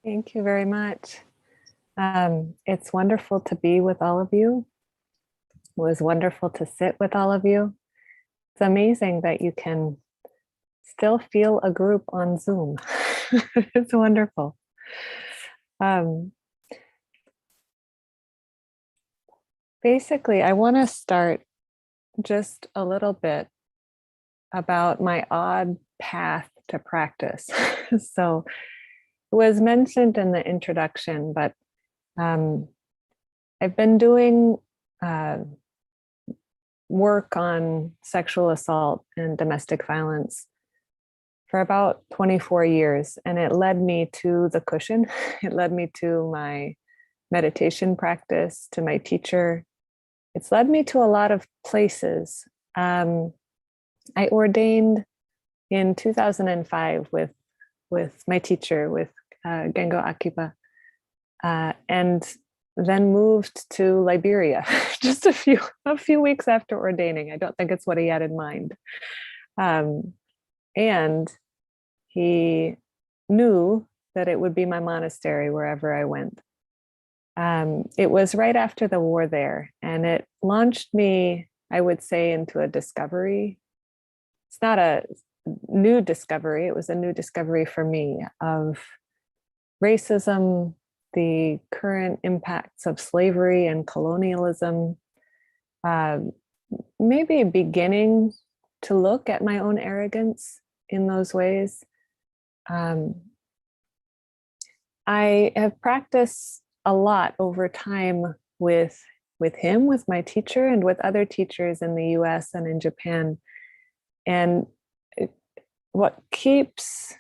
Thank you very much. It's wonderful to be with all of you. It was wonderful to sit with all of you. It's amazing that you can still feel a group on Zoom. It's wonderful. Basically, I want to start just a little bit about my odd path to practice. So it was mentioned in the introduction, but I've been doing work on sexual assault and domestic violence for about 24 years. And it led me to the cushion. It led me to my meditation practice, to my teacher. It's led me to a lot of places. I ordained in 2005 with my teacher, with Gengo Akiba, and then moved to Liberia just a few weeks after ordaining. I don't think it's what he had in mind. And he knew that it would be my monastery wherever I went. It was right after the war there, and it launched me, I would say, into a discovery. It's not a new discovery, it was a new discovery for me of racism, the current impacts of slavery and colonialism, maybe beginning to look at my own arrogance in those ways. I have practiced a lot over time with him, with my teacher, and with other teachers in the US and in Japan. And what keeps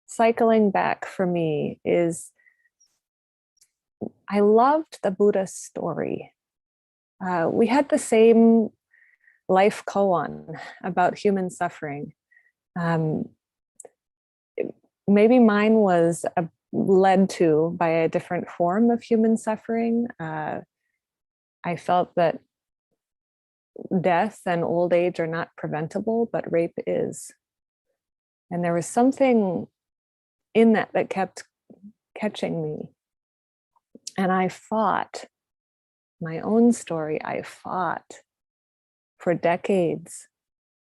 cycling back for me is I loved the Buddha's story. We had the same life koan about human suffering. Maybe mine was led to by a different form of human suffering. I felt that death and old age are not preventable, but rape is. And there was something in that kept catching me. And I fought my own story. I fought for decades.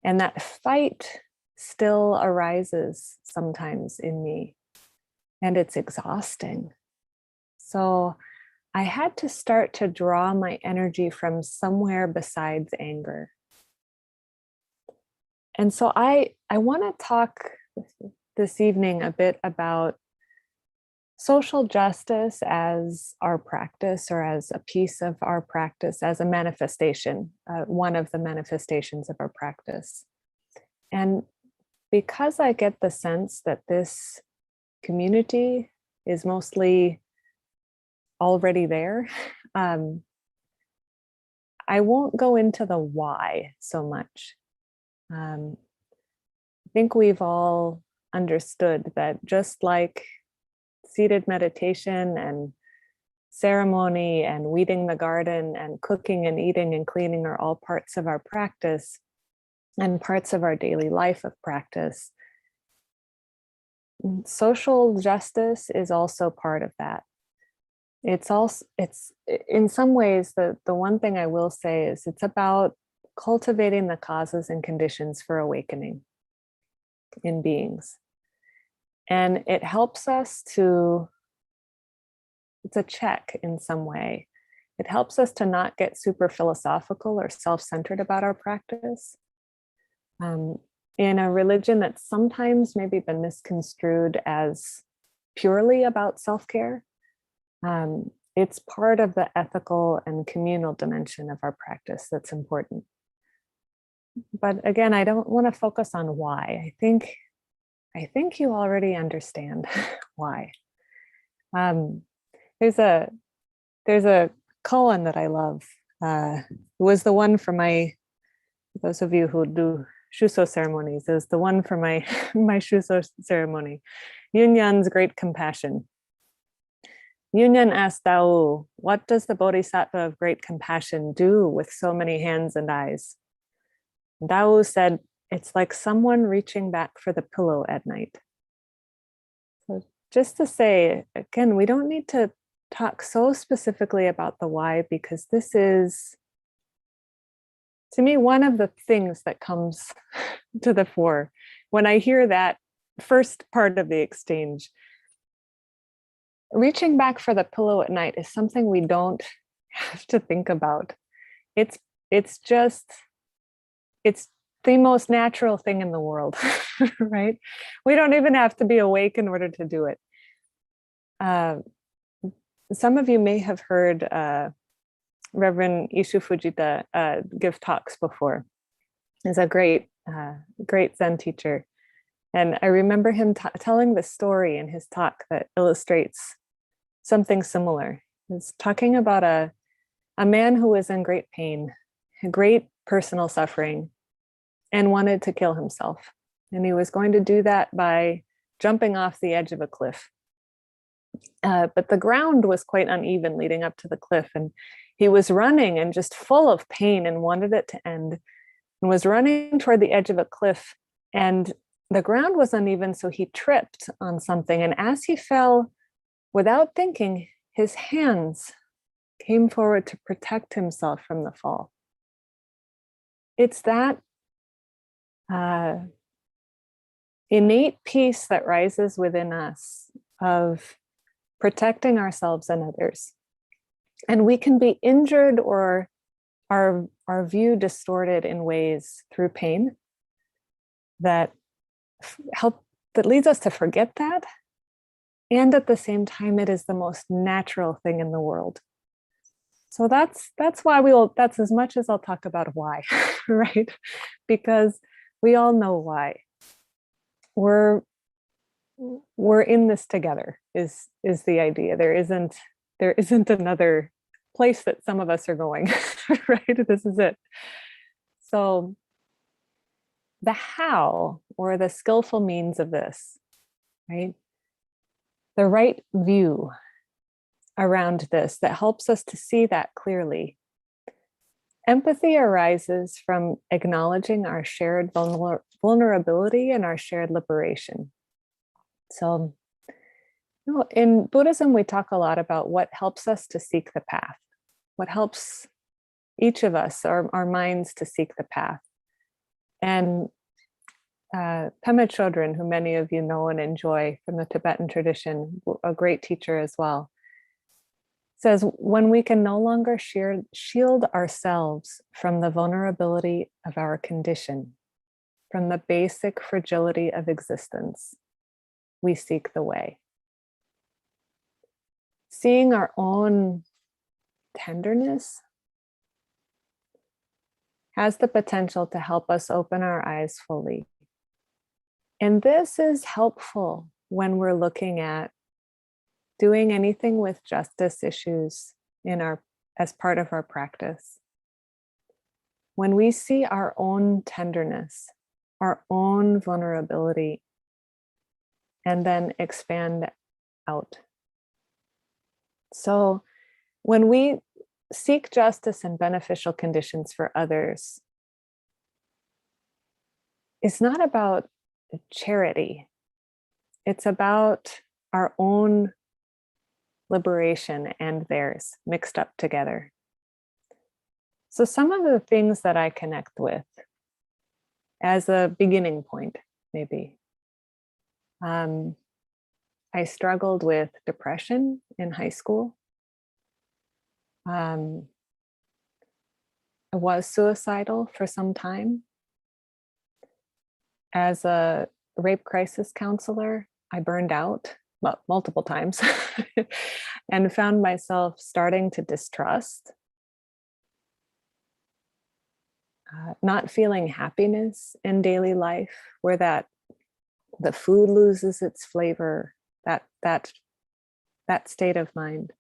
And that fight still arises sometimes in me. And it's exhausting. So I had to start to draw my energy from somewhere besides anger. And so I want to talk this evening a bit about social justice as our practice, or as a piece of our practice, as a manifestation, one of the manifestations of our practice. And because I get the sense that this community is mostly already there, I won't go into the why so much. I think we've all understood that just like seated meditation and ceremony and weeding the garden and cooking and eating and cleaning are all parts of our practice and parts of our daily life of practice, social justice is also part of that. It's in some ways, the one thing I will say is it's about cultivating the causes and conditions for awakening in beings. And it helps us it's a check in some way. It helps us to not get super philosophical or self-centered about our practice. In a religion that's sometimes maybe been misconstrued as purely about self-care, it's part of the ethical and communal dimension of our practice that's important. But again, I don't want to focus on why. I think you already understand why. There's a koan that I love. It was the one for those of you who do Shuso ceremonies, is the one for my Shuso ceremony. Yunyan's great compassion. Yunyan asked Tao, what does the Bodhisattva of great compassion do with so many hands and eyes? Tao said, it's like someone reaching back for the pillow at night. So just to say, again, we don't need to talk so specifically about the why, because this is, to me, one of the things that comes to the fore when I hear that first part of the exchange. Reaching back for the pillow at night is something we don't have to think about. It's just, it's the most natural thing in the world, right? We don't even have to be awake in order to do it. Some of you may have heard Reverend Ishu Fujita give talks before. He's a great Zen teacher. And I remember him telling the story in his talk that illustrates something similar. He's talking about a man who was in great pain, great personal suffering, and wanted to kill himself. And he was going to do that by jumping off the edge of a cliff. But the ground was quite uneven leading up to the cliff. And he was running and just full of pain and wanted it to end, and was running toward the edge of a cliff. And the ground was uneven, so he tripped on something. And as he fell, without thinking, his hands came forward to protect himself from the fall. It's that innate peace that rises within us of protecting ourselves and others. And we can be injured or our view distorted in ways through pain that leads us to forget that. And at the same time, it is the most natural thing in the world. So that's why that's as much as I'll talk about why, right? Because we all know why. We're in this together is the idea. There isn't another place that some of us are going, right? This is it. So the how, or the skillful means of this, right? The right view around this that helps us to see that clearly. Empathy arises from acknowledging our shared vulnerability and our shared liberation. So, in Buddhism, we talk a lot about what helps us to seek the path, what helps each of us, our minds, to seek the path. And Pema Chodron, who many of you know and enjoy from the Tibetan tradition, a great teacher as well, says, when we can no longer shield ourselves from the vulnerability of our condition, from the basic fragility of existence, we seek the way. Seeing our own tenderness has the potential to help us open our eyes fully. And this is helpful when we're looking at doing anything with justice issues as part of our practice. When we see our own tenderness, our own vulnerability, and then expand out. So when we seek justice and beneficial conditions for others, it's not about charity. It's about our own liberation and theirs mixed up together. So some of the things that I connect with as a beginning point, maybe. I struggled with depression in high school. I was suicidal for some time. As a rape crisis counselor, I burned out multiple times and found myself starting to distrust, not feeling happiness in daily life, where the food loses its flavor, that state of mind.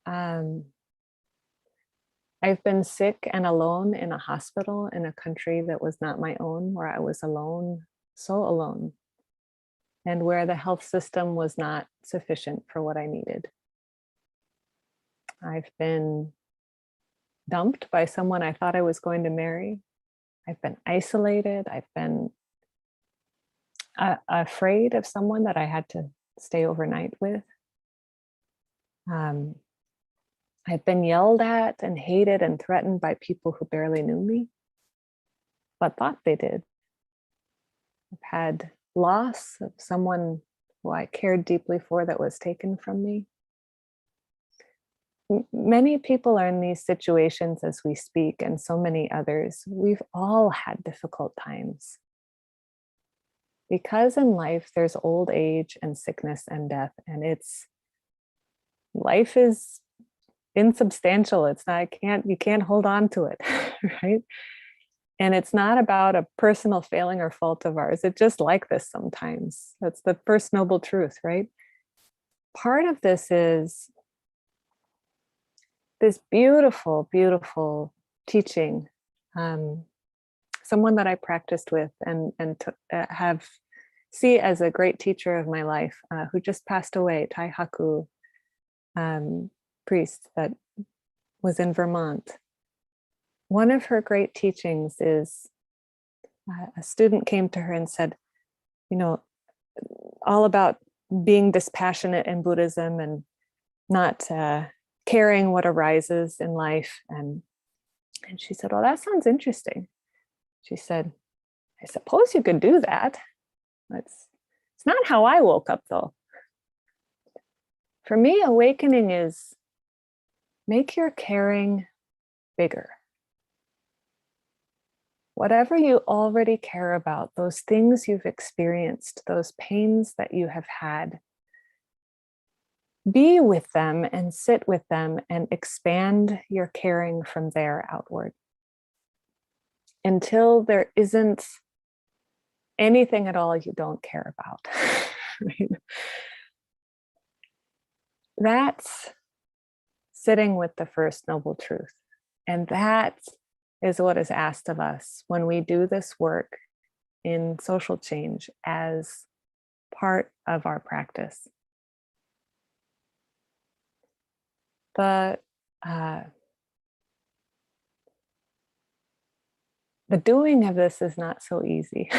I've been sick and alone in a hospital in a country that was not my own, where I was alone, so alone, and where the health system was not sufficient for what I needed. I've been dumped by someone I thought I was going to marry. I've been isolated. I've been afraid of someone that I had to stay overnight with. I've been yelled at and hated and threatened by people who barely knew me, but thought they did. I've had loss of someone who I cared deeply for that was taken from me. Many people are in these situations as we speak, and so many others. We've all had difficult times. Because in life there's old age and sickness and death, and life is insubstantial. It's not, you can't hold on to it, right? And it's not about a personal failing or fault of ours. It's just like this sometimes. That's the first noble truth, right? Part of this is this beautiful, beautiful teaching. Someone that I practiced with and see as a great teacher of my life, who just passed away, Tai Haku, priest that was in Vermont. One of her great teachings is a student came to her and said, all about being dispassionate in Buddhism and not caring what arises in life. And she said, well, that sounds interesting. She said, I suppose you could do that. It's not how I woke up, though. For me, awakening is make your caring bigger. Whatever you already care about, those things you've experienced, those pains that you have had, be with them and sit with them and expand your caring from there outward until there isn't anything at all you don't care about. Right? That's sitting with the First Noble Truth. And that is what is asked of us when we do this work in social change as part of our practice. The doing of this is not so easy,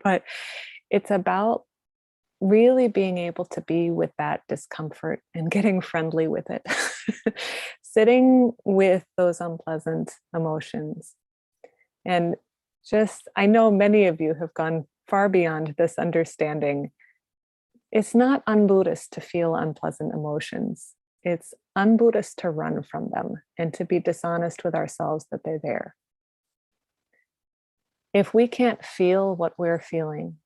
but it's about really being able to be with that discomfort and getting friendly with it. Sitting with those unpleasant emotions. And I know many of you have gone far beyond this understanding. It's not un-Buddhist to feel unpleasant emotions. It's un-Buddhist to run from them and to be dishonest with ourselves that they're there. If we can't feel what we're feeling,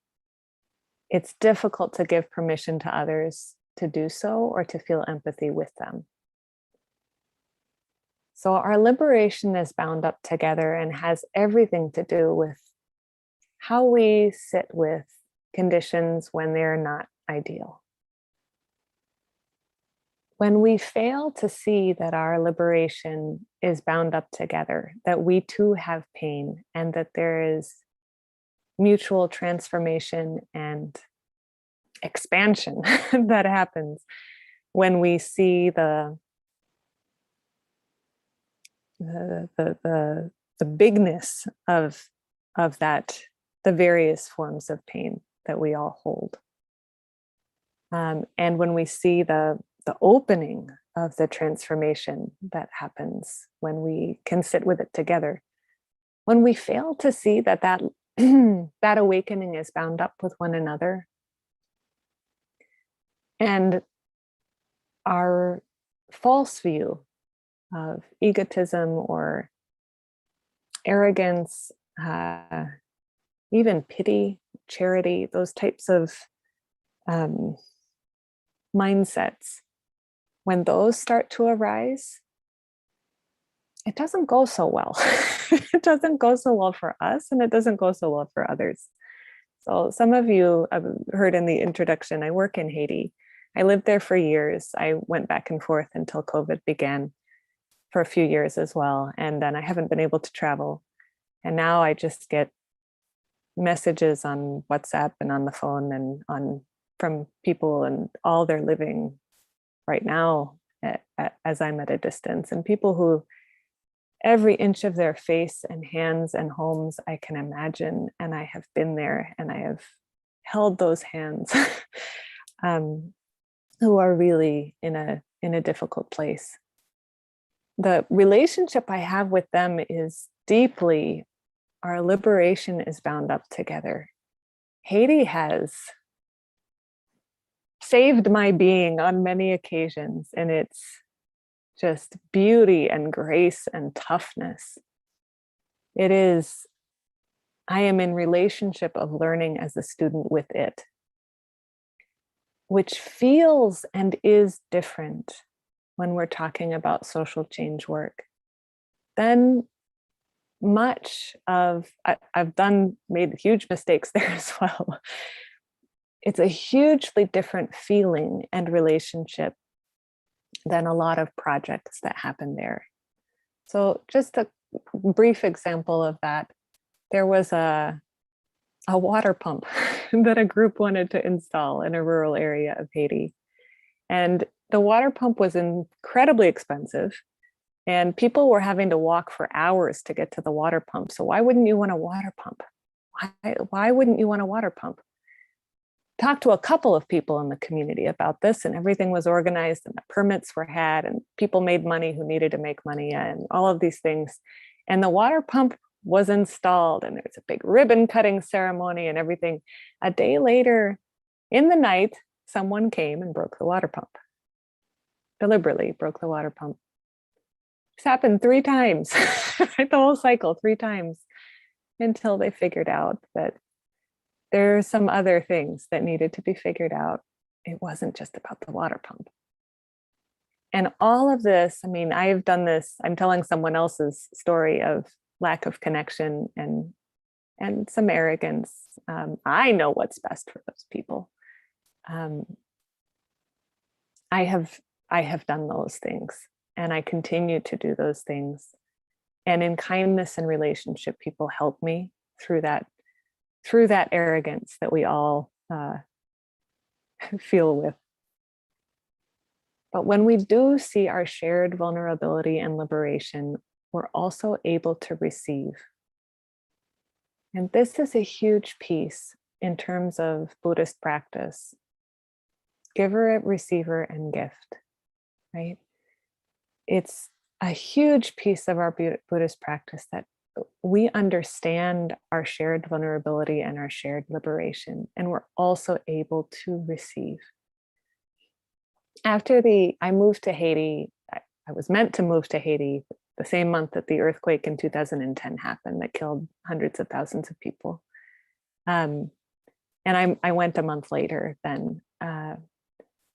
it's difficult to give permission to others to do so or to feel empathy with them. So our liberation is bound up together and has everything to do with how we sit with conditions when they're not ideal. When we fail to see that our liberation is bound up together, that we too have pain and that there is mutual transformation and expansion that happens when we see the bigness of that, the various forms of pain that we all hold. And when we see the opening of the transformation that happens when we can sit with it together, when we fail to see that that awakening is bound up with one another, and our false view of egotism or arrogance, even pity, charity, those types of mindsets, when those start to arise, it doesn't go so well. It doesn't go so well for us, and it doesn't go so well for others. So some of you have heard in the introduction, I work in Haiti. I lived there for years. I went back and forth until COVID began for a few years as well. And then I haven't been able to travel. And now I just get messages on WhatsApp and on the phone and from people, and all they're living right now as I'm at a distance, and people who every inch of their face and hands and homes I can imagine, and I have been there, and I have held those hands, who are really in a difficult place. The relationship I have with them is deeply, our liberation is bound up together. Haiti has saved my being on many occasions, and it's just beauty and grace and toughness. It is, I am in relationship of learning as a student with it, which feels and is different when we're talking about social change work than much of, I've made huge mistakes there as well. It's a hugely different feeling and relationship than a lot of projects that happen there. So just a brief example of that, there was a water pump that a group wanted to install in a rural area of Haiti. And the water pump was incredibly expensive, and people were having to walk for hours to get to the water pump. So why wouldn't you want a water pump? Why wouldn't you want a water pump? Talked to a couple of people in the community about this, and everything was organized, and the permits were had, and people made money who needed to make money, and all of these things. And the water pump was installed, and there was a big ribbon cutting ceremony and everything. A day later, in the night, someone came and broke the water pump. Deliberately broke the water pump. This happened 3 times, right? The whole cycle 3 times, until they figured out that there are some other things that needed to be figured out. It wasn't just about the water pump. And all of this, I mean, I have done this, I'm telling someone else's story of lack of connection and some arrogance. I know what's best for those people. I have done those things, and I continue to do those things. And in kindness and relationship, people help me through that arrogance that we all feel with. But when we do see our shared vulnerability and liberation, we're also able to receive. And this is a huge piece in terms of Buddhist practice. Giver, receiver, and gift, right? It's a huge piece of our Buddhist practice that we understand our shared vulnerability and our shared liberation, and we're also able to receive. After I moved to Haiti, I was meant to move to Haiti the same month that the earthquake in 2010 happened that killed hundreds of thousands of people. And I went a month later then.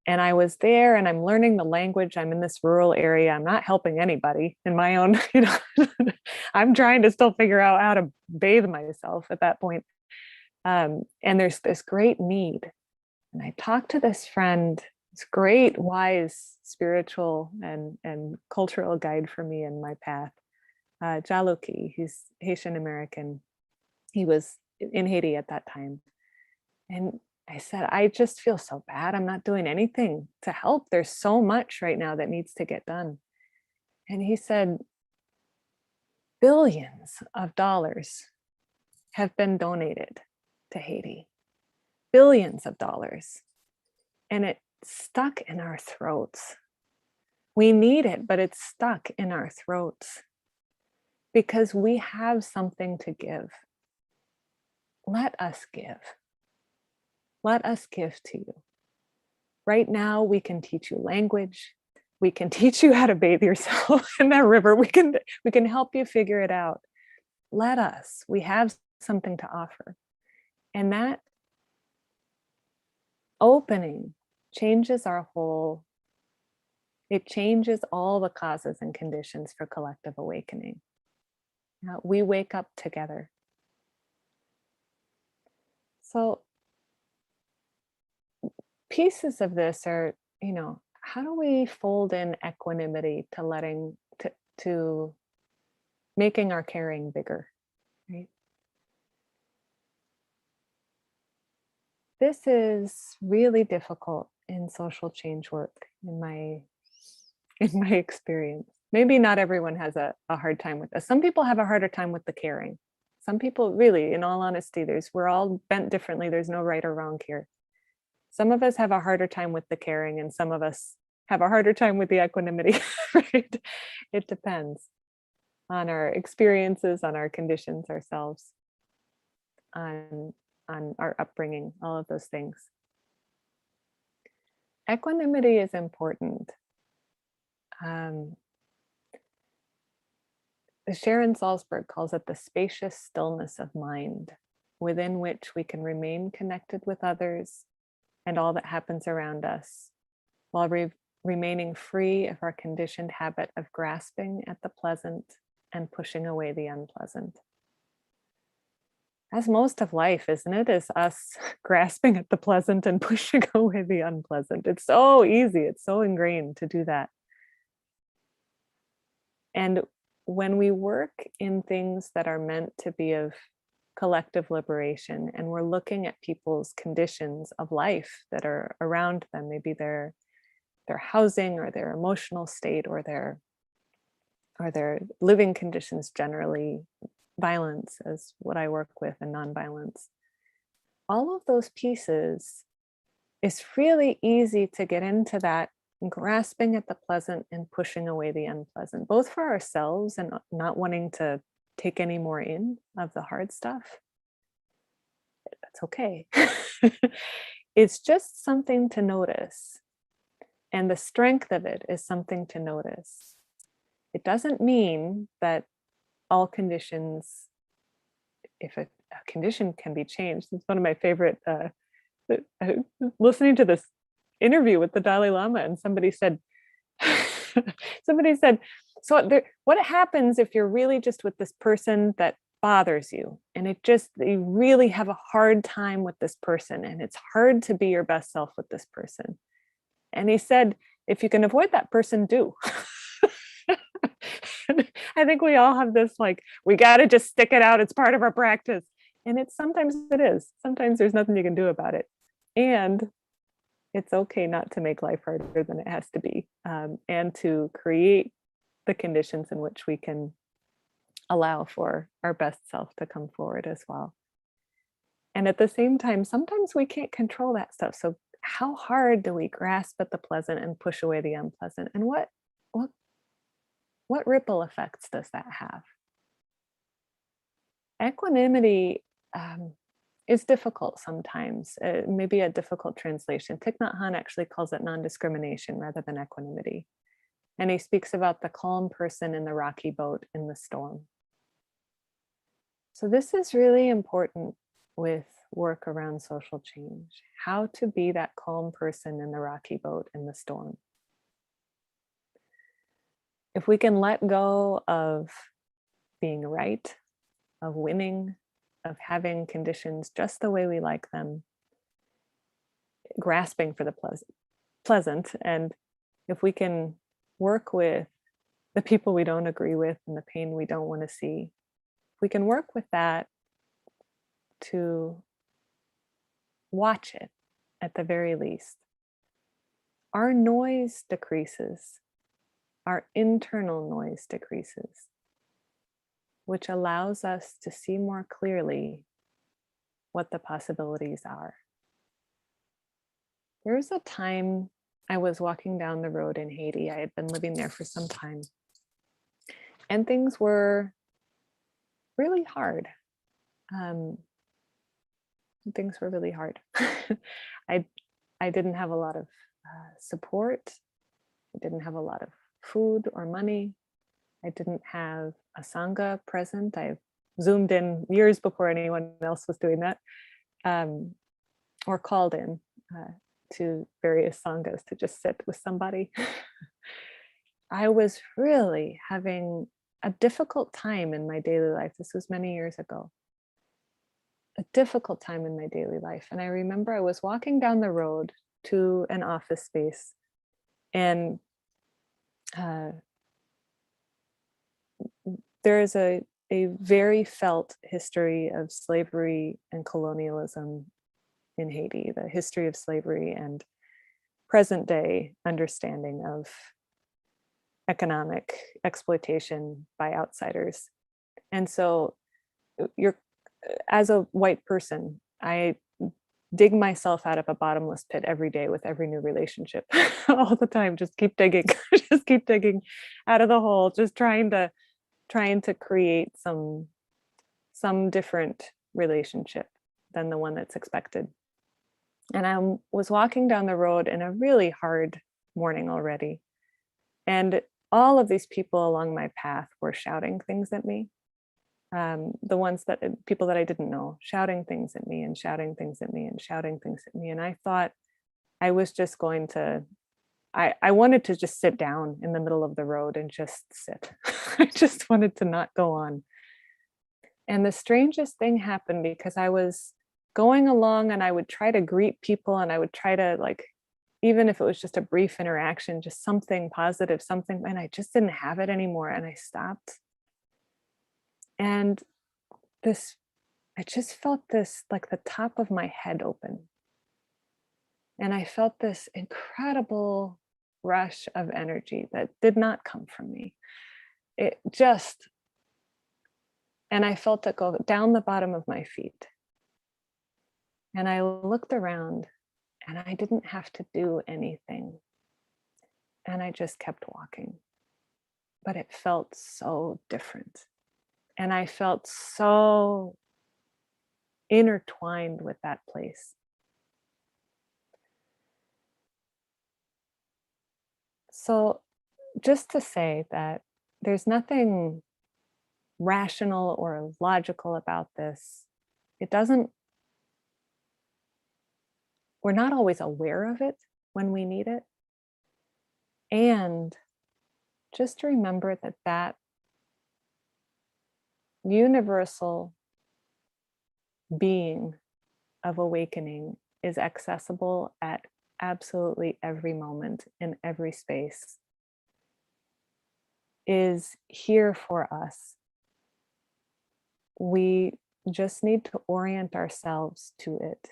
And I was there, and I'm learning the language. I'm in this rural area. I'm not helping anybody in my own, I'm trying to still figure out how to bathe myself at that point. And there's this great need. And I talked to this friend, this great, wise, spiritual and cultural guide for me in my path, Jaluki. He's Haitian American. He was in Haiti at that time. And I said, I just feel so bad. I'm not doing anything to help. There's so much right now that needs to get done. And he said, billions of dollars have been donated to Haiti. Billions of dollars. And it's stuck in our throats. We need it, but it's stuck in our throats because we have something to give. Let us give. Let us give to you. Right now, we can teach you language. We can teach you how to bathe yourself in that river. We can help you figure it out. Let us. We have something to offer. And that opening changes our whole, it changes all the causes and conditions for collective awakening. Now, we wake up together. So pieces of this are, how do we fold in equanimity to making our caring bigger, right? This is really difficult in social change work in my experience. Maybe not everyone has a hard time with this. Some people have a harder time with the caring. Some people really, in all honesty, we're all bent differently. There's no right or wrong here. Some of us have a harder time with the caring, and some of us have a harder time with the equanimity, right? It depends on our experiences, on our conditions ourselves, on our upbringing, all of those things. Equanimity is important. Sharon Salzberg calls it the spacious stillness of mind, within which we can remain connected with others and all that happens around us, while remaining free of our conditioned habit of grasping at the pleasant and pushing away the unpleasant. That's most of life, isn't it? Is us grasping at the pleasant and pushing away the unpleasant. It's so easy. It's so ingrained to do that. And when we work in things that are meant to be of collective liberation, and we're looking at people's conditions of life that are around them, maybe their housing or their emotional state or their living conditions generally, violence is what I work with, and nonviolence. All of those pieces, it's really easy to get into that grasping at the pleasant and pushing away the unpleasant, both for ourselves and not wanting to take any more in of the hard stuff. That's okay. It's just something to notice. And the strength of it is something to notice. It doesn't mean that all conditions, if a condition can be changed. It's one of my favorite, listening to this interview with the Dalai Lama, and somebody said, so what happens if you're really just with this person that bothers you, and you really have a hard time with this person, and it's hard to be your best self with this person? And he said, if you can avoid that person, do. I think we all have this, like, we got to just stick it out. It's part of our practice. And sometimes it is. Sometimes there's nothing you can do about it. And it's okay not to make life harder than it has to be, and to create the conditions in which we can allow for our best self to come forward as well. And at the same time, sometimes we can't control that stuff. So how hard do we grasp at the pleasant and push away the unpleasant? And what ripple effects does that have? Equanimity is difficult sometimes. Maybe a difficult translation. Thich Nhat Hanh actually calls it non-discrimination rather than equanimity. And he speaks about the calm person in the rocky boat in the storm. So this is really important with work around social change, how to be that calm person in the rocky boat in the storm. If we can let go of being right, of winning, of having conditions just the way we like them, grasping for the pleasant, and if we can work with the people we don't agree with and the pain we don't want to see, if we can work with that to watch it at the very least, our noise decreases, our internal noise decreases, which allows us to see more clearly what the possibilities are. There was a time I was walking down the road in Haiti. I had been living there for some time, and things were really hard. Things were really hard. I didn't have a lot of support. I didn't have a lot of food or money. I didn't have a sangha present. I Zoomed in years before anyone else was doing that, or called in to various sanghas to just sit with somebody. I was really having a difficult time in my daily life. This was many years ago. A difficult time in my daily life. And I remember I was walking down the road to an office space, and there is a very felt history of slavery and colonialism in Haiti, the history of slavery and present day understanding of economic exploitation by outsiders. And so you're, as a white person, I dig myself out of a bottomless pit every day with every new relationship. All the time, just keep digging, just keep digging out of the hole, just trying to create some different relationship than the one that's expected. And I was walking down the road in a really hard morning already, and all of these people along my path were shouting things at me. The ones that people that I didn't know, shouting things at me and shouting things at me and shouting things at me. And I thought I was just going to, I wanted to just sit down in the middle of the road and just sit. I just wanted to not go on. And the strangest thing happened, because I was going along and I would try to greet people, and I would try to, like, even if it was just a brief interaction, just something positive, something, and I just didn't have it anymore. And I stopped. And I just felt this, like the top of my head open. And I felt this incredible rush of energy that did not come from me. It just, and I felt it go down the bottom of my feet. And I looked around, and I didn't have to do anything. And I just kept walking. But it felt so different. And I felt so intertwined with that place. So just to say that there's nothing rational or logical about this. It doesn't, we're not always aware of it when we need it. And just to remember that that universal being of awakening is accessible at absolutely every moment, in every space, is here for us. We just need to orient ourselves to it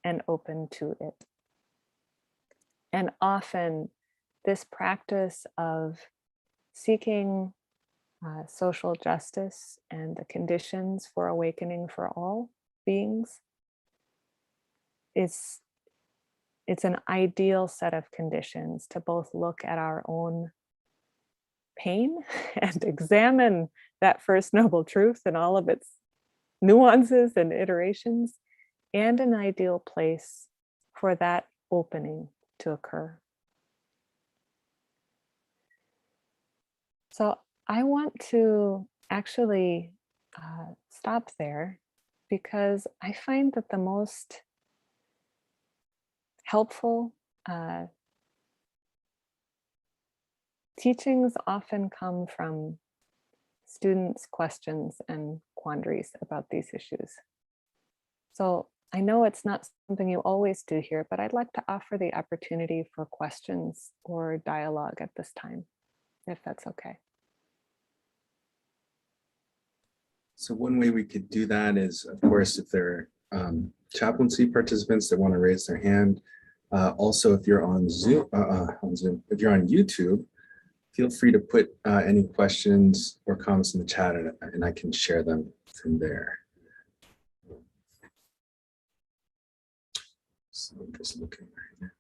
and open to it. And often this practice of seeking social justice and the conditions for awakening for all beings, it's an ideal set of conditions to both look at our own pain and examine that First Noble Truth and all of its nuances and iterations, and an ideal place for that opening to occur. So I want to actually stop there, because I find that the most helpful teachings often come from students' questions and quandaries about these issues. So I know it's not something you always do here, but I'd like to offer the opportunity for questions or dialogue at this time, if that's okay. So one way we could do that is, of course, if there are chaplaincy participants that want to raise their hand. Also, if you're on Zoom, if you're on YouTube, feel free to put any questions or comments in the chat, and I can share them from there. So I'm just looking right now.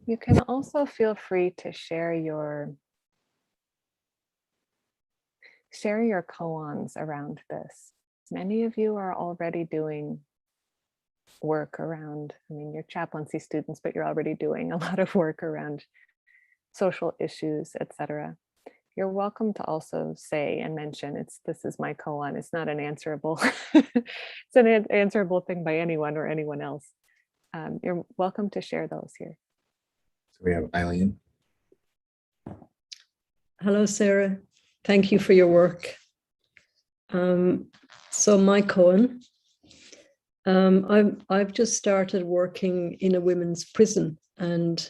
You can also feel free to share your koans around this. Many of you are already doing work around, I mean, you're chaplaincy students, but you're already doing a lot of work around social issues, etc. You're welcome to also say and mention, this is my koan. It's not an answerable, it's an answerable thing by anyone or anyone else. You're welcome to share those here. So we have Eileen. Hello, Sarah. Thank you for your work. So my koan, I've just started working in a women's prison, and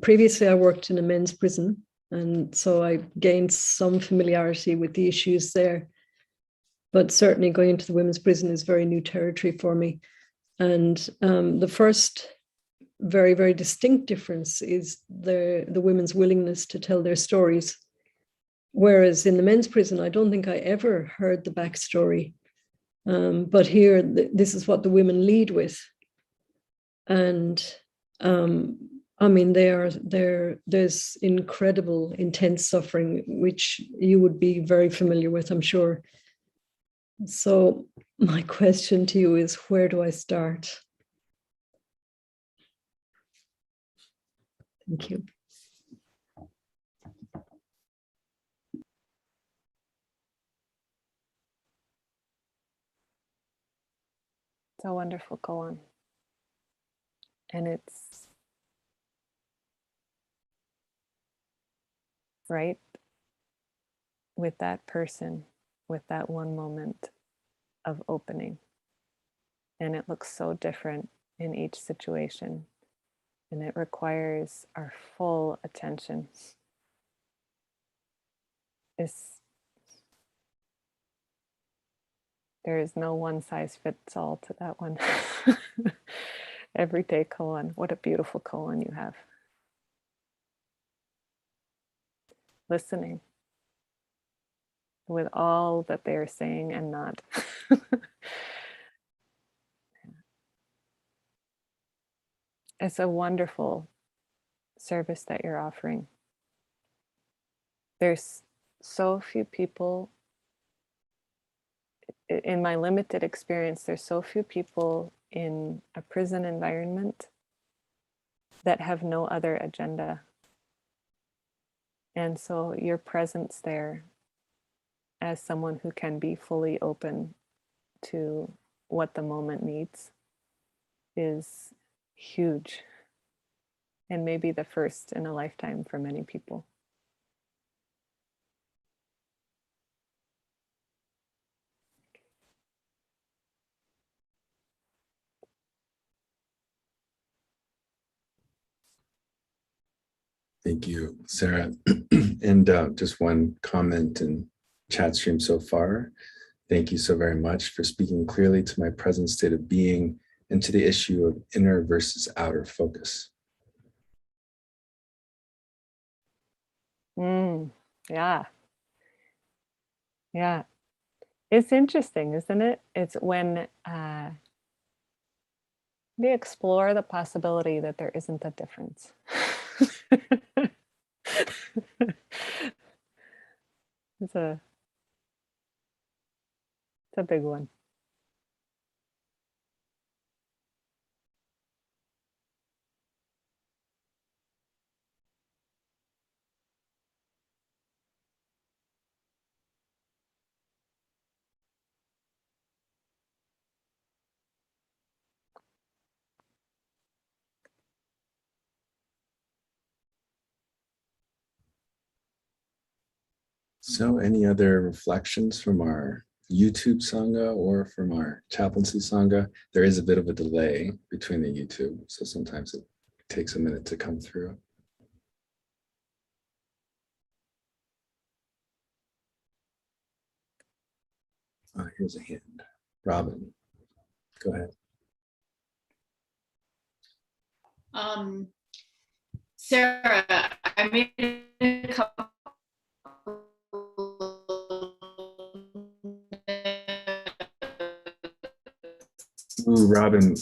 previously I worked in a men's prison, and so I gained some familiarity with the issues there. But certainly going into the women's prison is very new territory for me. And the first very, very distinct difference is the women's willingness to tell their stories. Whereas in the men's prison, I don't think I ever heard the backstory. But here, this is what the women lead with. And I mean, there's incredible, intense suffering, which you would be very familiar with, I'm sure. So my question to you is, where do I start? Thank you. So wonderful koan. And it's right with that person, with that one moment of opening. And it looks so different in each situation. And it requires our full attention. There is no one size fits all to that one. Everyday koan. What a beautiful koan you have. Listening with all that they are saying and not. It's a wonderful service that you're offering. There's so few people, in my limited experience, there's so few people in a prison environment that have no other agenda. And so your presence there as someone who can be fully open to what the moment needs is huge, and maybe the first in a lifetime for many people. Thank you, Sara. And just one comment in chat stream so far. Thank you so very much for speaking clearly to my present state of being and to the issue of inner versus outer focus. Yeah. Yeah. It's interesting, isn't it? It's when we explore the possibility that there isn't a difference. It's a big one. So any other reflections from our YouTube Sangha or from our chaplaincy Sangha? There is a bit of a delay between the YouTube, so sometimes it takes a minute to come through. Here's a hand. Robin, go ahead. Sara, I made a couple. Ooh, Robin,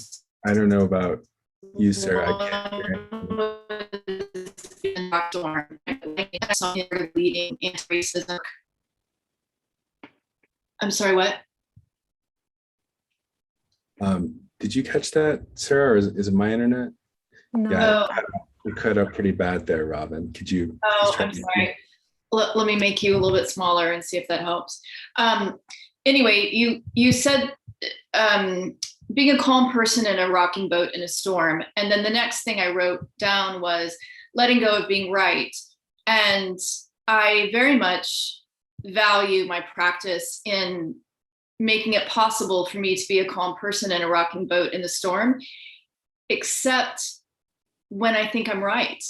I don't know about you, Sara. I can't hear anything. Leading anti-racism. I'm sorry, what? Did you catch that, Sara, or is it my internet? No. Yeah, it cut up pretty bad there, Robin. Could you? I'm sorry. Let me make you a little bit smaller and see if that helps. Anyway, you said being a calm person in a rocking boat in a storm. And then the next thing I wrote down was letting go of being right. And I very much value my practice in making it possible for me to be a calm person in a rocking boat in the storm, except when I think I'm right.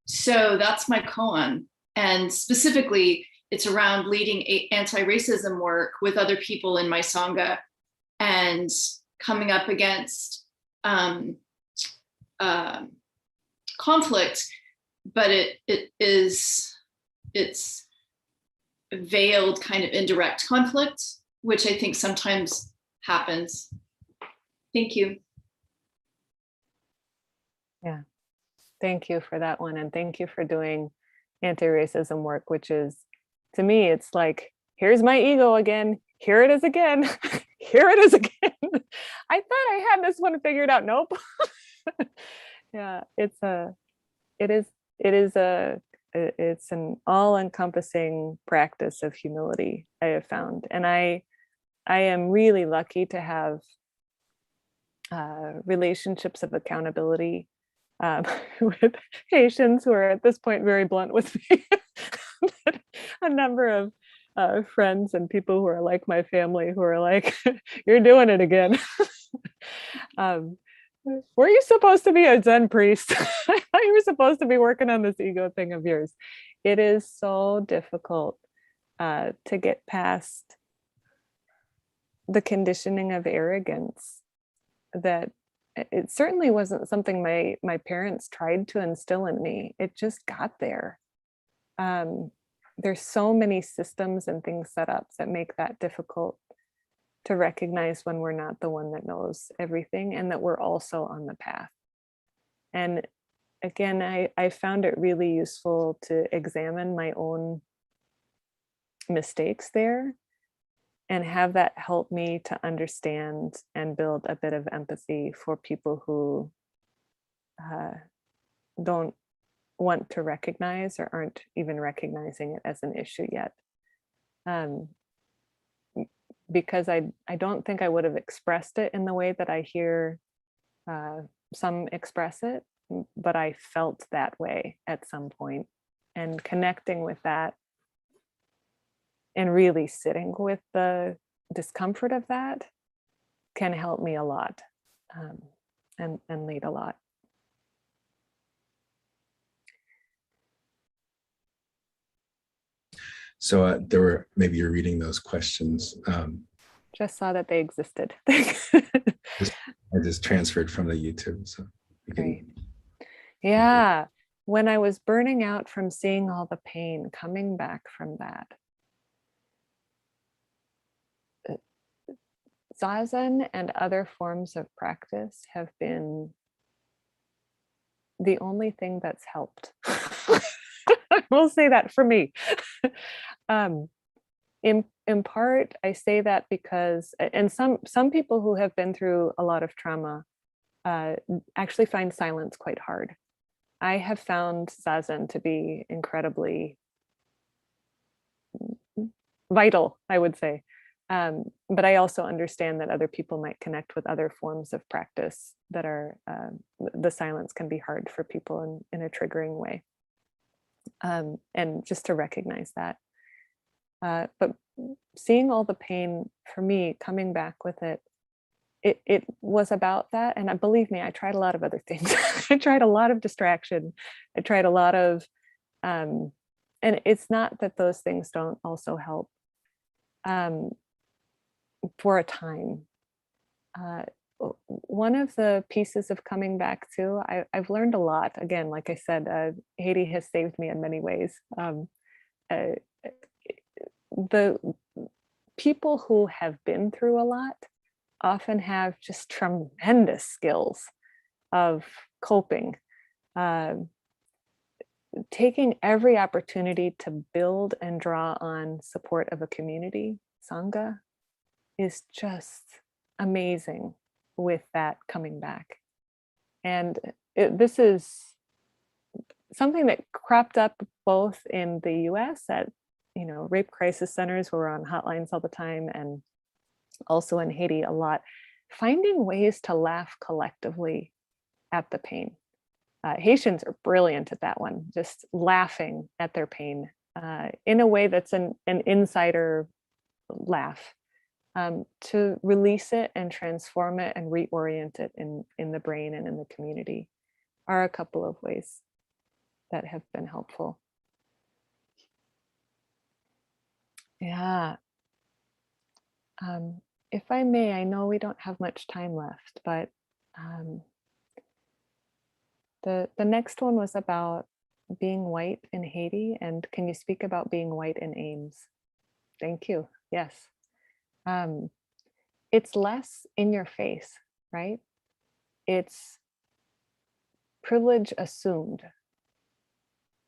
So that's my koan. And specifically, it's around leading anti-racism work with other people in my Sangha and coming up against conflict, but it's veiled kind of indirect conflict, which I think sometimes happens. Thank you. Yeah, thank you for that one. And thank you for doing anti-racism work, which is, to me, it's like, here's my ego again. Here it is again. Here it is again. I thought I had this one figured out. Nope. Yeah, it's an all-encompassing practice of humility, I have found. And I am really lucky to have relationships of accountability with Haitians who are at this point very blunt with me. A number of friends and people who are like my family who are like, you're doing it again. Were you supposed to be a Zen priest? I thought you were supposed to be working on this ego thing of yours. It is so difficult to get past the conditioning of arrogance that it certainly wasn't something my parents tried to instill in me. It just got there. There's so many systems and things set up that make that difficult to recognize when we're not the one that knows everything and that we're also on the path. And again, I found it really useful to examine my own mistakes there and have that help me to understand and build a bit of empathy for people who don't want to recognize or aren't even recognizing it as an issue yet. Because I don't think I would have expressed it in the way that I hear some express it, but I felt that way at some point. And connecting with that and really sitting with the discomfort of that can help me a lot and lead a lot. So there were, maybe you're reading those questions. Just saw that they existed. I just transferred from the YouTube, so you can. Great. Yeah, when I was burning out from seeing all the pain, coming back from that, Zazen and other forms of practice have been the only thing that's helped. I will say that for me. In part, I say that because, and some people who have been through a lot of trauma actually find silence quite hard. I have found Zazen to be incredibly vital, I would say. But I also understand that other people might connect with other forms of practice that are, the silence can be hard for people in a triggering way. And just to recognize that. But seeing all the pain for me, coming back with it was about that. And believe me, I tried a lot of other things. I tried a lot of distraction. I tried a lot of, and it's not that those things don't also help for a time. One of the pieces of coming back to, I've learned a lot. Again, like I said, Haiti has saved me in many ways. The people who have been through a lot often have just tremendous skills of coping, taking every opportunity to build and draw on support of a community, Sangha, is just amazing with that coming back. And this is something that cropped up both in the US at rape crisis centers where we're on hotlines all the time, and also in Haiti a lot, finding ways to laugh collectively at the pain. Haitians are brilliant at that one, just laughing at their pain in a way that's an insider laugh, to release it and transform it and reorient it in the brain and in the community are a couple of ways that have been helpful. Yeah. If I may, I know we don't have much time left, but The next one was about being white in Haiti, and can you speak about being white in Ames? Thank you. Yes. It's less in your face, right? It's privilege assumed.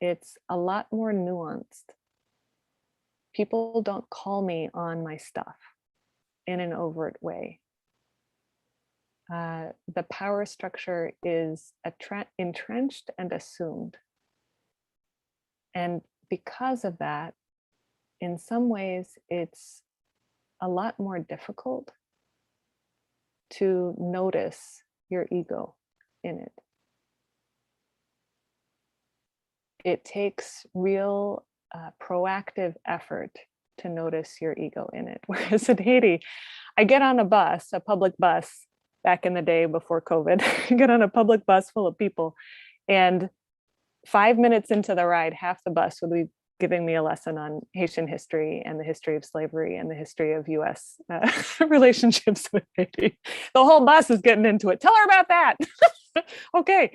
It's a lot more nuanced. People don't call me on my stuff in an overt way. The power structure is entrenched and assumed. And because of that, in some ways, it's a lot more difficult to notice your ego in it. It takes real proactive effort to notice your ego in it. Whereas in Haiti, I get on a bus, a public bus, back in the day before COVID, I get on a public bus full of people, and 5 minutes into the ride, half the bus would be giving me a lesson on Haitian history and the history of slavery and the history of US relationships with Haiti. The whole bus is getting into it. Tell her about that. Okay.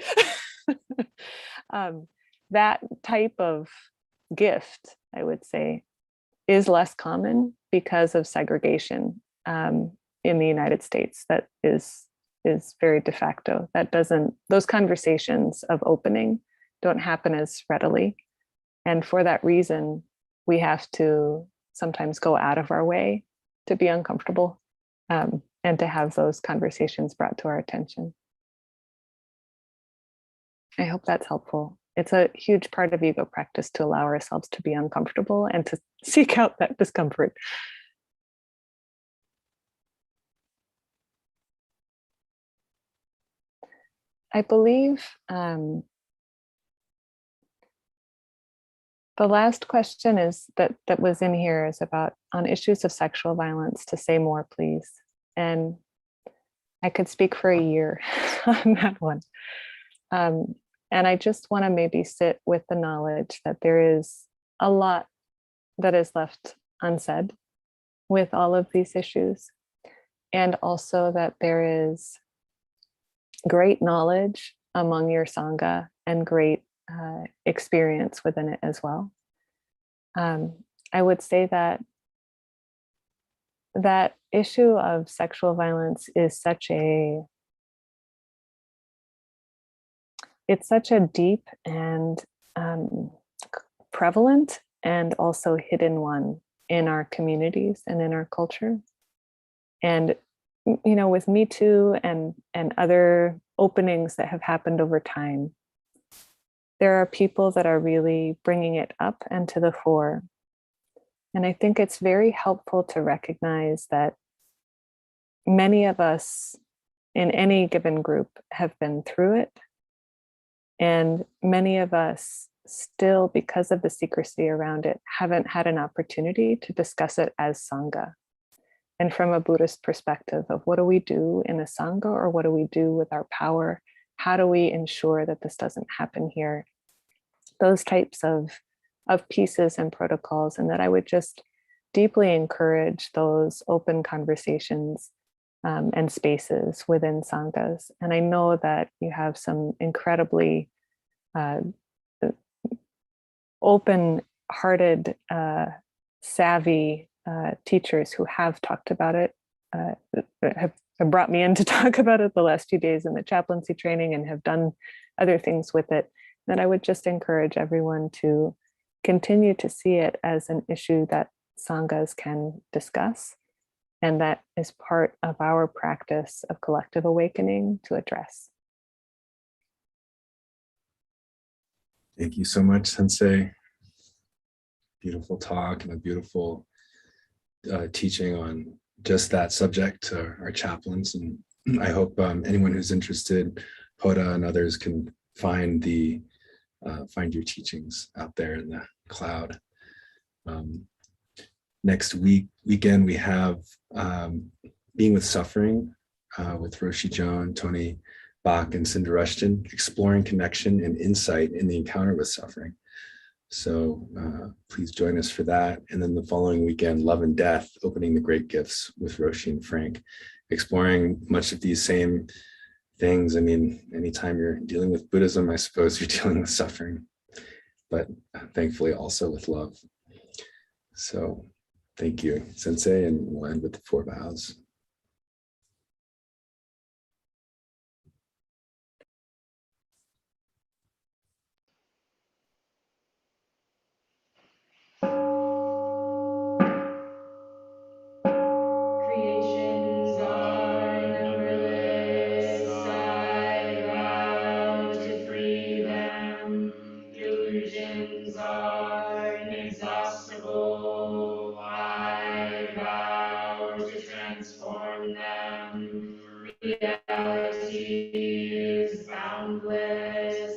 That type of gift, I would say, is less common because of segregation in the United States. That is very de facto. Those conversations of opening don't happen as readily. And for that reason, we have to sometimes go out of our way to be uncomfortable and to have those conversations brought to our attention. I hope that's helpful. It's a huge part of ego practice to allow ourselves to be uncomfortable and to seek out that discomfort. I believe the last question is that was in here is about on issues of sexual violence, to say more, please. And I could speak for a year on that one. And I just want to maybe sit with the knowledge that there is a lot that is left unsaid with all of these issues. And also that there is great knowledge among your Sangha and great experience within it as well. I would say that that issue of sexual violence is such a deep and prevalent and also hidden one in our communities and in our culture. And with Me Too and other openings that have happened over time, there are people that are really bringing it up and to the fore. And I think it's very helpful to recognize that many of us in any given group have been through it. And many of us still, because of the secrecy around it, haven't had an opportunity to discuss it as Sangha. And from a Buddhist perspective of what do we do in a Sangha, or what do we do with our power? How do we ensure that this doesn't happen here? Those types of pieces and protocols, and that I would just deeply encourage those open conversations and spaces within Sanghas. And I know that you have some incredibly open-hearted, savvy teachers who have talked about it, have brought me in to talk about it the last few days in the chaplaincy training, and have done other things with it. That I would just encourage everyone to continue to see it as an issue that Sanghas can discuss, and that is part of our practice of collective awakening to address. Thank you so much, Sensei. Beautiful talk and a beautiful teaching on just that subject to our chaplains. And I hope anyone who's interested, Hoda and others, can find your teachings out there in the cloud. Next weekend, we have Being with Suffering with Roshi Joan, Tony Bach, and Cinder Rushton, exploring connection and insight in the encounter with suffering. So please join us for that. And then the following weekend, Love and Death, Opening the Great Gifts with Roshi and Frank, exploring much of these same things. I mean, anytime you're dealing with Buddhism, I suppose you're dealing with suffering, but thankfully also with love. So thank you, Sensei, and we'll end with the 4 vows. Creations are numberless. I vow to free them. Illusions are inexhaustible. I vow to transform them. Reality is boundless.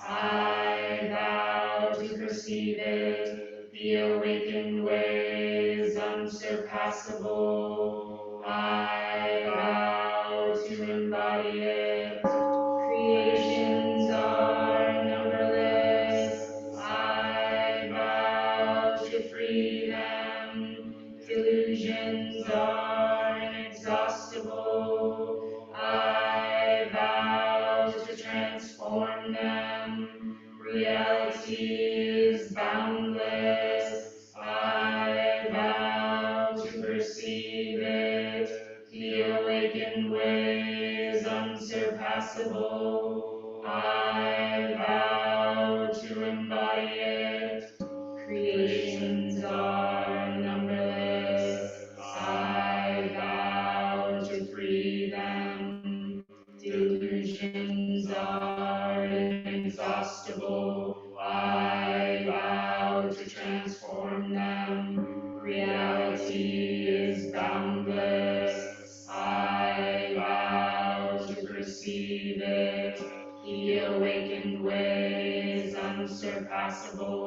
I vow to perceive it. The awakened way is unsurpassable. I vow to embody it. Creations are numberless. I vow to free them. Illusions are inexhaustible. I vow to transform them. Reality is boundless. I vow to perceive it. The awakened way is unsurpassable. I vow to embody it. Creations are numberless. I vow to free them. Delusions are inexhaustible. I vow to transform them. Reality is boundless. I vow to perceive it. The awakened way is unsurpassable.